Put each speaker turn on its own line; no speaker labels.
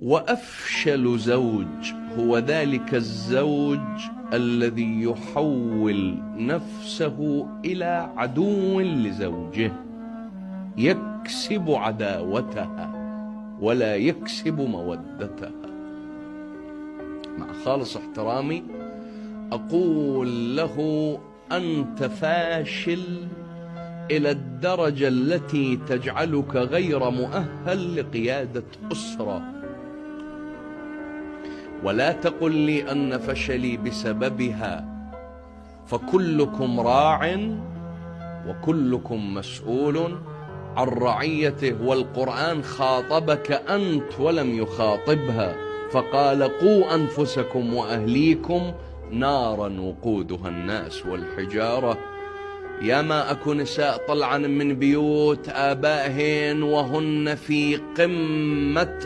وأفشل زوج هو ذلك الزوج الذي يحول نفسه إلى عدو لزوجه، يكسب عداوتها ولا يكسب مودتها. مع خالص احترامي أقول له: أنت فاشل إلى الدرجة التي تجعلك غير مؤهل لقيادة أسرة. ولا تقل لي أن فشلي بسببها، فكلكم راع وكلكم مسؤول عن رعيته. والقرآن خاطبك أنت ولم يخاطبها، فقال: قوا أنفسكم وأهليكم نارا وقودها الناس والحجارة. يا ما أكو نساء طلعن من بيوت آبائهن وهن في قمة